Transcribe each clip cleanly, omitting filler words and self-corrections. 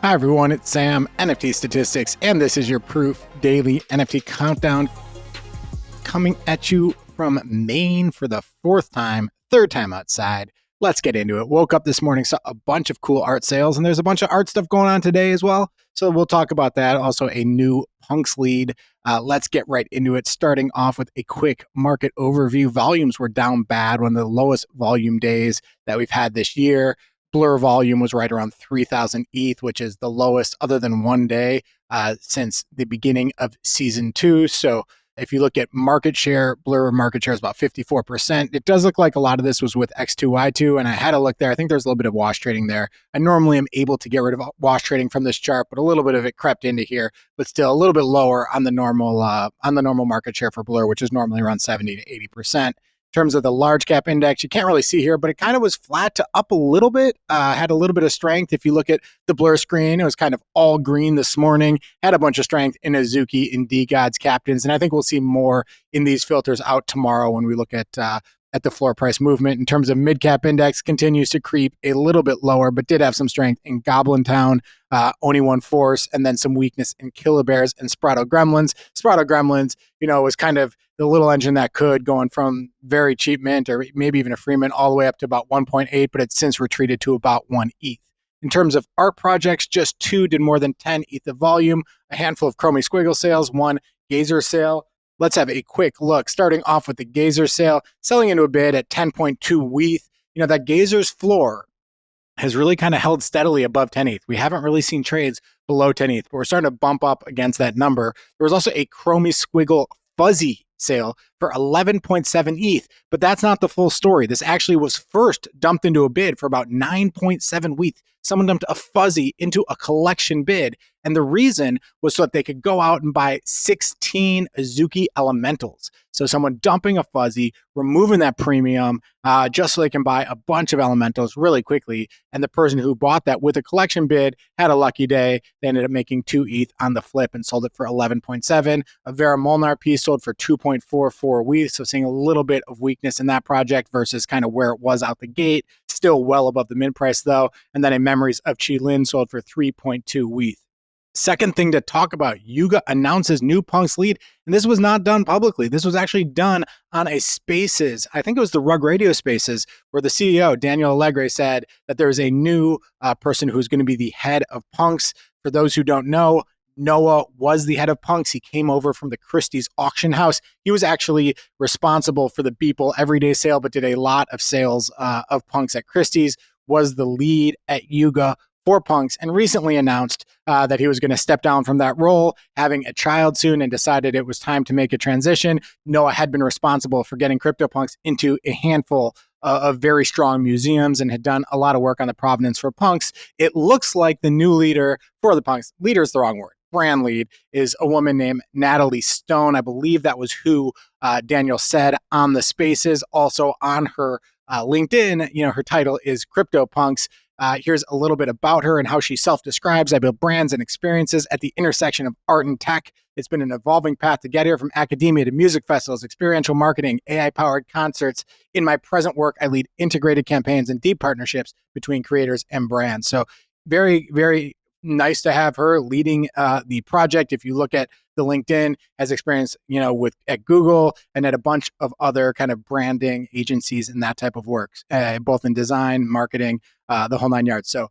Hi everyone, it's Sam, NFTstatistics, and this is your Proof Daily NFT Countdown coming at you from Maine for the third time outside. Let's get into it. Woke up this morning, saw a bunch of cool art sales, and there's a bunch of art stuff going on today as well. So we'll talk about that. Also, a new Punks lead. Let's get right into it, starting off with a quick market overview. Volumes were down bad, one of the lowest volume days that we've had this year. Blur volume was right around 3,000 ETH, which is the lowest other than one day since the beginning of season 2. So if you look at market share, Blur market share is about 54%. It does look like a lot of this was with X2Y2, and I had a look there. I think there's a little bit of wash trading there. I normally am able to get rid of wash trading from this chart, but a little bit of it crept into here, but still a little bit lower on the normal market share for Blur, which is normally around 70 to 80%. In terms of the large cap index, you can't really see here, but it kind of was flat to up a little bit, had a little bit of strength. If you look at the Blur screen, it was kind of all green this morning, had a bunch of strength in Azuki and DeGod's captains. And I think we'll see more in these filters out tomorrow when we look at the floor price movement. In terms of mid cap index, continues to creep a little bit lower, but did have some strength in Goblin Town, Oni One Force, and then some weakness in Killer Bears and Sprato Gremlins. Sprato Gremlins, was kind of the little engine that could, going from very cheap mint or maybe even a free mint all the way up to about 1.8, but it's since retreated to about 1 ETH. In terms of art projects, just 2 did more than 10 ETH of volume, a handful of Chromie Squiggle sales, 1 Gazer sale. Let's have a quick look, starting off with the Gazer sale, selling into a bid at 10.2 ETH. That Gazer's floor has really kind of held steadily above 10 ETH. We haven't really seen trades below 10 ETH, but we're starting to bump up against that number. There was also a Chromie Squiggle fuzzy sale for 11.7 ETH, but that's not the full story. This actually was first dumped into a bid for about 9.7 ETH. Someone dumped a fuzzy into a collection bid, and the reason was so that they could go out and buy 16 Azuki elementals. So someone dumping a fuzzy, removing that premium, just so they can buy a bunch of elementals really quickly. And the person who bought that with a collection bid had a lucky day. They ended up making 2 ETH on the flip and sold it for 11.7. A Vera Molnar piece sold for 2.44 ETH. So seeing a little bit of weakness in that project versus kind of where it was out the gate. Still well above the mid price though. And then a Memories of Chi Lin sold for 3.2 ETH. Second thing to talk about, Yuga announces new Punks lead, and this was not done publicly. This was actually done on a Spaces. I think it was the Rug Radio Spaces, where the CEO, Daniel Allegre, said that there's a new person who's going to be the head of Punks. For those who don't know, Noah was the head of Punks. He came over from the Christie's auction house. He was actually responsible for the Beeple everyday sale, but did a lot of sales of Punks at Christie's, was the lead at Yuga for Punks, and recently announced that he was going to step down from that role, having a child soon, and decided it was time to make a transition. Noah had been responsible for getting CryptoPunks into a handful of very strong museums and had done a lot of work on the provenance for Punks. It looks like the new leader for the Punks, leader is the wrong word, brand lead, is a woman named Natalie Stone. I believe that was who Daniel said on the Spaces. Also on her LinkedIn, her title is CryptoPunks. Here's a little bit about her and how she self-describes. I build brands and experiences at the intersection of art and tech. It's been an evolving path to get here, from academia to music festivals, experiential marketing, AI-powered concerts. In my present work, I lead integrated campaigns and deep partnerships between creators and brands. So very, very nice to have her leading the project. If you look at the LinkedIn, has experience, at Google and at a bunch of other kind of branding agencies and that type of work, both in design, marketing, the whole 9 yards. So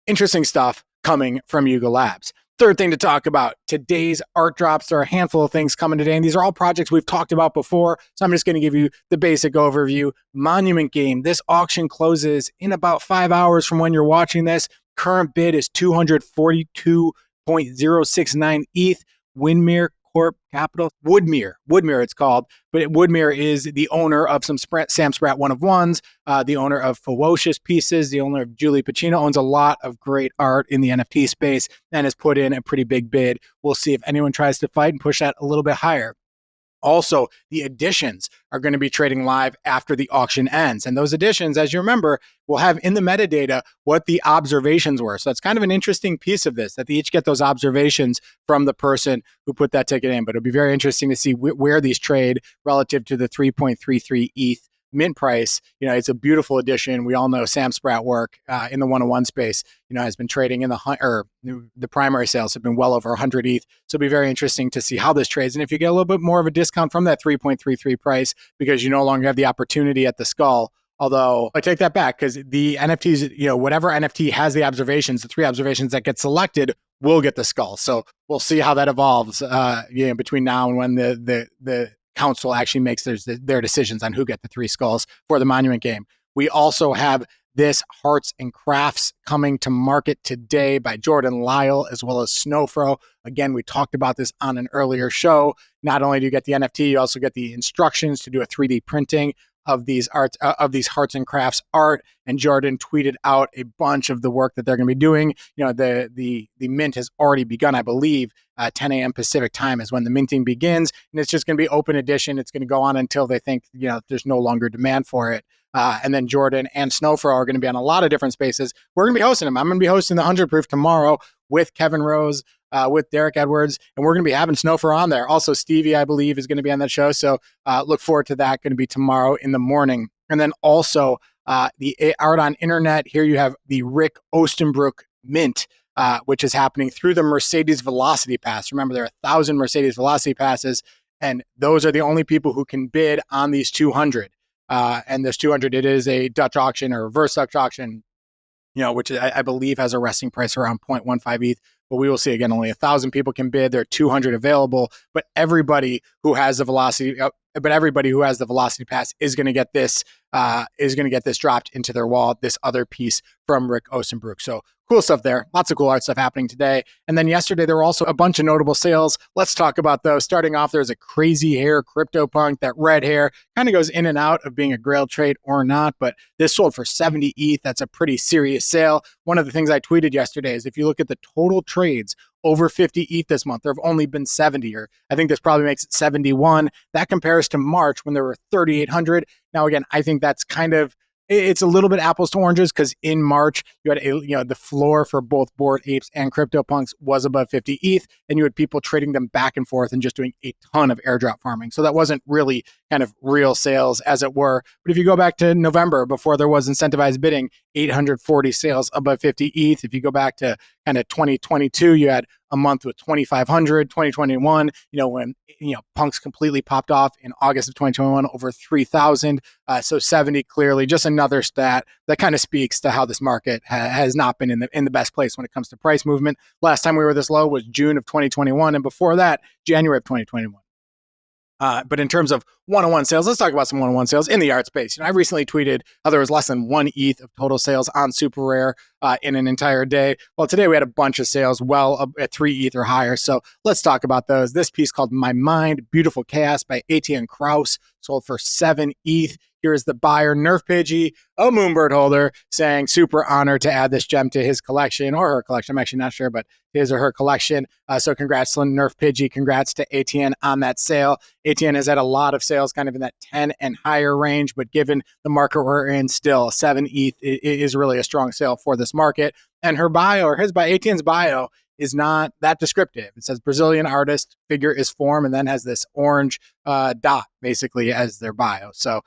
interesting stuff coming from Yuga Labs. Third thing to talk about, today's art drops. There are a handful of things coming today, and these are all projects we've talked about before. So I'm just going to give you the basic overview. Monument Game. This auction closes in about 5 hours from when you're watching this. Current bid is 242.069 ETH. Windmere Corp Capital, Woodmere it's called, but Woodmere is the owner of some Sam Spratt one of ones, the owner of Ferocious Pieces, the owner of Julie Pacino, owns a lot of great art in the NFT space and has put in a pretty big bid. We'll see if anyone tries to fight and push that a little bit higher. Also, the editions are going to be trading live after the auction ends. And those editions, as you remember, will have in the metadata what the observations were. So that's kind of an interesting piece of this, that they each get those observations from the person who put that ticket in. But it'll be very interesting to see where these trade relative to the 3.33 ETH mint price, it's a beautiful addition. We all know Sam Spratt work in the one-on-one space, has been trading in the primary sales have been well over 100 ETH. So it'll be very interesting to see how this trades. And if you get a little bit more of a discount from that 3.33 price because you no longer have the opportunity at the skull. Although I take that back because the NFTs, whatever NFT has the observations, the 3 observations that get selected will get the skull. So we'll see how that evolves between now and when the council actually makes their decisions on who get the 3 skulls for the Monument game. We also have this Hearts and Crafts coming to market today by Jordan Lyle as well as Snowfro. Again, we talked about this on an earlier show. Not only do you get the NFT, you also get the instructions to do a 3D printing of these Hearts and Crafts art. And Jordan tweeted out a bunch of the work that they're going to be doing. The mint has already begun, I believe. 10 a.m. Pacific time is when the minting begins, and it's just going to be open edition. It's going to go on until they think there's no longer demand for it. And then Jordan and Snowfro are going to be on a lot of different spaces. We're going to be hosting them. I'm going to be hosting the 100 Proof tomorrow with Kevin Rose, with Derek Edwards, and we're going to be having Snowfro on there. Also, Stevie, I believe, is going to be on that show. So look forward to that. Going to be tomorrow in the morning. And then also the art on internet. Here you have the Rick Ostenbrook mint, which is happening through the Mercedes Velocity Pass. Remember, there are 1,000 Mercedes Velocity Passes, and those are the only people who can bid on these 200. And this 200, it is a Dutch auction or reverse Dutch auction, which I believe has a resting price around 0.15 ETH. But we will see again, only 1,000 people can bid. There are 200 available, but everybody who has the velocity pass is going to get this dropped into their wallet. This other piece from Rick Ostenbrook. So cool stuff there. Lots of cool art stuff happening today. And then yesterday, there were also a bunch of notable sales. Let's talk about those. Starting off, there's a crazy hair Cryptopunk. That red hair kind of goes in and out of being a grail trade or not, but this sold for 70 ETH. That's a pretty serious sale. One of the things I tweeted yesterday is if you look at the total trades over 50 ETH this month, there have only been 70, or I think this probably makes it 71. That compares to March when there were 3,800. Now, again, I think that's it's a little bit apples to oranges because in March you had the floor for both Bored Apes and CryptoPunks was above 50 ETH, and you had people trading them back and forth and just doing a ton of airdrop farming. So that wasn't really kind of real sales, as it were. But if you go back to November, before there was incentivized bidding, 840 sales above 50 ETH. If you go back to kind of 2022, you had a month with 2,500. 2021, when punks completely popped off in August of 2021, over 3,000. So 70 clearly just another stat that kind of speaks to how this market has not been in the best place when it comes to price movement. Last time we were this low was June of 2021, and before that, January of 2021. But in terms of one-on-one sales, let's talk about some one-on-one sales in the art space. I recently tweeted how there was less than 1 ETH of total sales on SuperRare in an entire day. Well, today we had a bunch of sales well at 3 ETH or higher. So let's talk about those. This piece called My Mind, Beautiful Chaos by Etienne Crauss sold for 7 ETH. Here's the buyer, Nerf Pidgey, a Moonbird holder, saying super honored to add this gem to his collection or her collection. I'm actually not sure, but his or her collection. So congrats to Nerf Pidgey. Congrats to Etienne on that sale. Etienne has had a lot of sales kind of in that 10 and higher range, but given the market we're in, still 7 ETH is really a strong sale for this market. And her bio, or Etienne's bio, is not that descriptive. It says Brazilian artist, figure is form, and then has this orange dot basically as their bio. So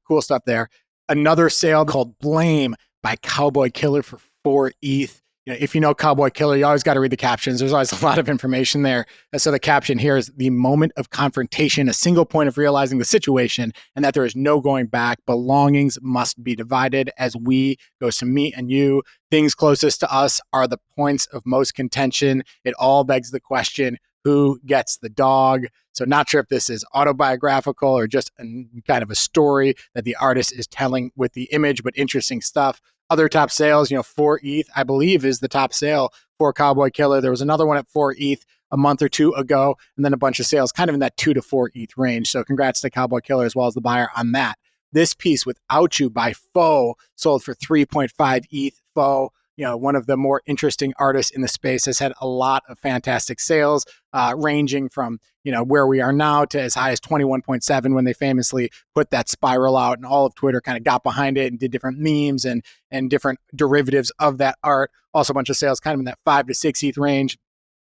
cool stuff there. Another sale called Blame by Cowboy Killer for 4 ETH. If you know Cowboy Killer, you always got to read the captions. There's always a lot of information there. And so the caption here is the moment of confrontation, a single point of realizing the situation and that there is no going back. Belongings must be divided as we goes to me and you. Things closest to us are the points of most contention. It all begs the question, who gets the dog? So not sure if this is autobiographical or just kind of a story that the artist is telling with the image, but interesting stuff. Other top sales, 4 ETH, I believe, is the top sale for Cowboy Killer. There was another one at 4 ETH a month or two ago, and then a bunch of sales kind of in that 2 to 4 ETH range. So congrats to Cowboy Killer as well as the buyer on that. This piece, Without You by Foe, sold for 3.5 ETH. Foe, one of the more interesting artists in the space, has had a lot of fantastic sales, ranging from, where we are now to as high as 21.7 when they famously put that spiral out, and all of Twitter kind of got behind it and did different memes and different derivatives of that art. Also a bunch of sales kind of in that 5 to 6 ETH range.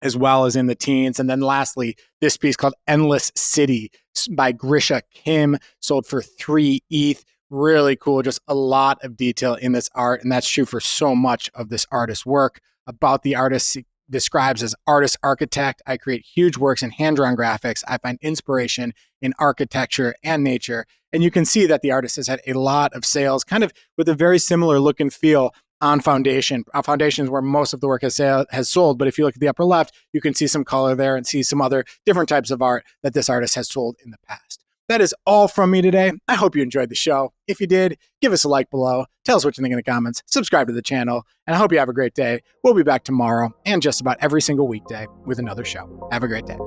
as well as in the teens. And then lastly, this piece called Endless City by GrishaKim sold for 3 ETH. Really cool. Just a lot of detail in this art. And that's true for so much of this artist's work. About the artist, he describes as artist architect. I create huge works in hand-drawn graphics. I find inspiration in architecture and nature. And you can see that the artist has had a lot of sales, kind of with a very similar look and feel on Foundation. Foundation is where most of the work has sold, but if you look at the upper left, you can see some color there and see some other different types of art that this artist has sold in the past. That is all from me today. I hope you enjoyed the show. If you did, give us a like below. Tell us what you think in the comments. Subscribe to the channel. And I hope you have a great day. We'll be back tomorrow and just about every single weekday with another show. Have a great day.